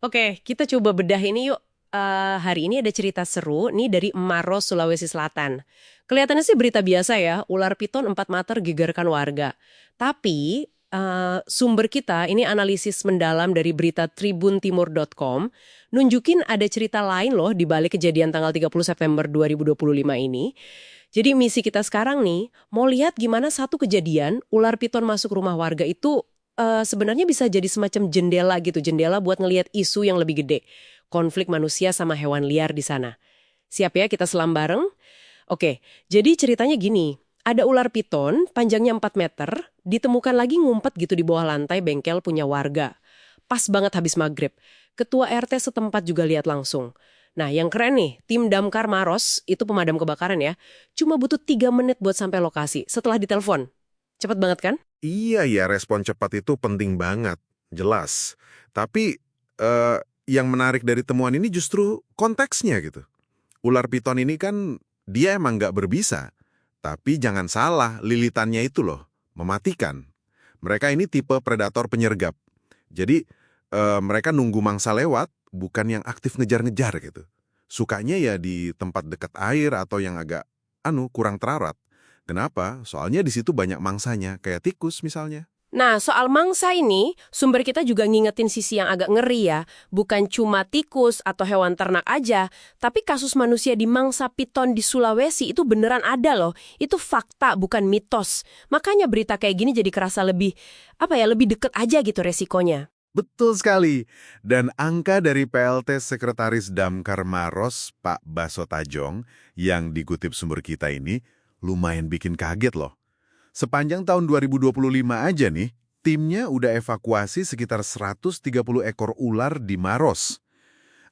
Oke, kita coba bedah ini yuk. Hari ini ada cerita seru nih dari Maros, Sulawesi Selatan. Kelihatannya sih berita biasa ya, ular piton 4 meter gegarkan warga. Tapi sumber kita, ini analisis mendalam dari berita tribuntimur.com, nunjukin ada cerita lain loh di balik kejadian tanggal 30 September 2025 ini. Jadi misi kita sekarang nih, mau lihat gimana satu kejadian ular piton masuk rumah warga itu sebenarnya bisa jadi semacam jendela gitu, jendela buat ngelihat isu yang lebih gede. Konflik manusia sama hewan liar di sana. Siap ya kita selam bareng? Oke, jadi ceritanya gini. Ada ular piton, panjangnya 4 meter, ditemukan lagi ngumpet gitu di bawah lantai bengkel punya warga. Pas banget habis maghrib. Ketua RT setempat juga lihat langsung. Nah, yang keren nih, tim damkar Maros, itu pemadam kebakaran ya, cuma butuh 3 menit buat sampai lokasi setelah ditelepon. Cepet banget kan? Iya ya, respon cepat itu penting banget, jelas. Tapi yang menarik dari temuan ini justru konteksnya gitu. Ular piton ini kan dia emang nggak berbisa. Tapi jangan salah, lilitannya itu loh, mematikan. Mereka ini tipe predator penyergap. Jadi mereka nunggu mangsa lewat, bukan yang aktif ngejar-ngejar gitu. Sukanya ya di tempat dekat air atau yang agak kurang terarat. Kenapa? Soalnya di situ banyak mangsanya, kayak tikus misalnya. Nah, soal mangsa ini, sumber kita juga ngingetin sisi yang agak ngeri ya. Bukan cuma tikus atau hewan ternak aja, tapi kasus manusia di mangsa piton di Sulawesi itu beneran ada loh. Itu fakta, bukan mitos. Makanya berita kayak gini jadi kerasa lebih deket aja gitu resikonya. Betul sekali. Dan angka dari PLT Sekretaris Damkar Maros, Pak Baso Tajong, yang dikutip sumber kita ini, lumayan bikin kaget loh. Sepanjang tahun 2025 aja nih, timnya udah evakuasi sekitar 130 ekor ular di Maros.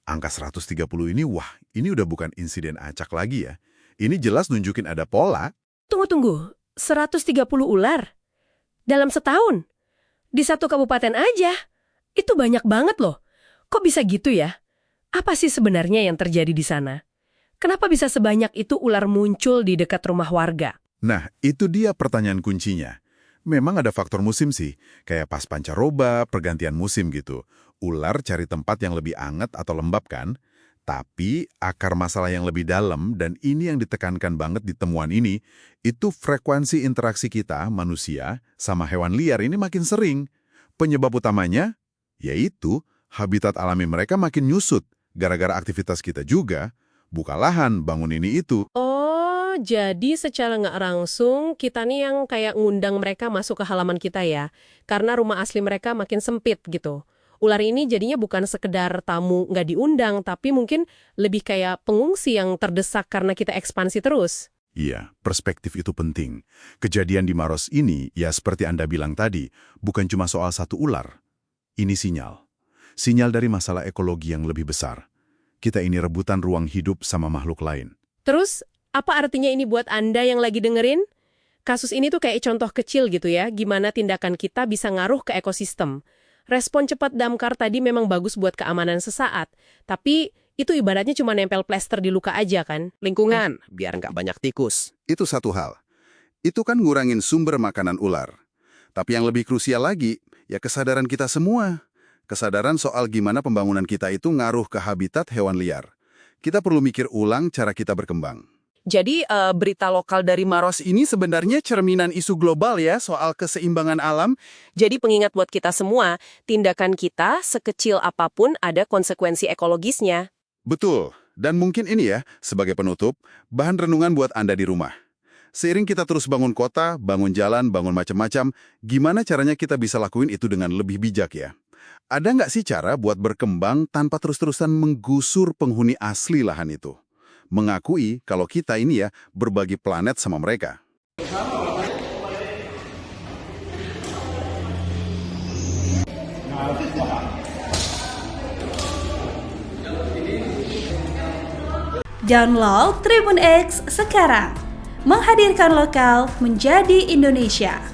Angka 130 ini, wah, ini udah bukan insiden acak lagi ya. Ini jelas nunjukin ada pola. Tunggu, 130 ular? Dalam setahun? Di satu kabupaten aja? Itu banyak banget loh. Kok bisa gitu ya? Apa sih sebenarnya yang terjadi di sana? Kenapa bisa sebanyak itu ular muncul di dekat rumah warga? Nah, itu dia pertanyaan kuncinya. Memang ada faktor musim sih, kayak pas pancaroba, pergantian musim gitu. Ular cari tempat yang lebih hangat atau lembab kan? Tapi akar masalah yang lebih dalam, dan ini yang ditekankan banget di temuan ini, itu frekuensi interaksi kita, manusia, sama hewan liar ini makin sering. Penyebab utamanya, yaitu habitat alami mereka makin nyusut, gara-gara aktivitas kita juga, buka lahan, bangun ini itu. Jadi secara nggak langsung kita nih yang kayak ngundang mereka masuk ke halaman kita ya. Karena rumah asli mereka makin sempit gitu. Ular ini jadinya bukan sekedar tamu nggak diundang, tapi mungkin lebih kayak pengungsi yang terdesak karena kita ekspansi terus. Iya, perspektif itu penting. Kejadian di Maros ini, ya seperti Anda bilang tadi, bukan cuma soal satu ular. Ini sinyal. Sinyal dari masalah ekologi yang lebih besar. Kita ini rebutan ruang hidup sama makhluk lain. Terus, apa artinya ini buat Anda yang lagi dengerin? Kasus ini tuh kayak contoh kecil gitu ya, gimana tindakan kita bisa ngaruh ke ekosistem. Respon cepat damkar tadi memang bagus buat keamanan sesaat, tapi itu ibaratnya cuma nempel plester di luka aja kan? Lingkungan, biar nggak banyak tikus. Itu satu hal. Itu kan ngurangin sumber makanan ular. Tapi yang lebih krusial lagi, ya kesadaran kita semua. Kesadaran soal gimana pembangunan kita itu ngaruh ke habitat hewan liar. Kita perlu mikir ulang cara kita berkembang. Jadi berita lokal dari Maros ini sebenarnya cerminan isu global ya soal keseimbangan alam. Jadi pengingat buat kita semua, tindakan kita sekecil apapun ada konsekuensi ekologisnya. Betul. Dan mungkin ini ya, sebagai penutup, bahan renungan buat Anda di rumah. Seiring kita terus bangun kota, bangun jalan, bangun macam-macam, gimana caranya kita bisa lakuin itu dengan lebih bijak ya? Ada nggak sih cara buat berkembang tanpa terus-terusan menggusur penghuni asli lahan itu? Mengakui kalau kita ini ya berbagi planet sama mereka. Download Tribun X sekarang. Menghadirkan lokal menjadi Indonesia.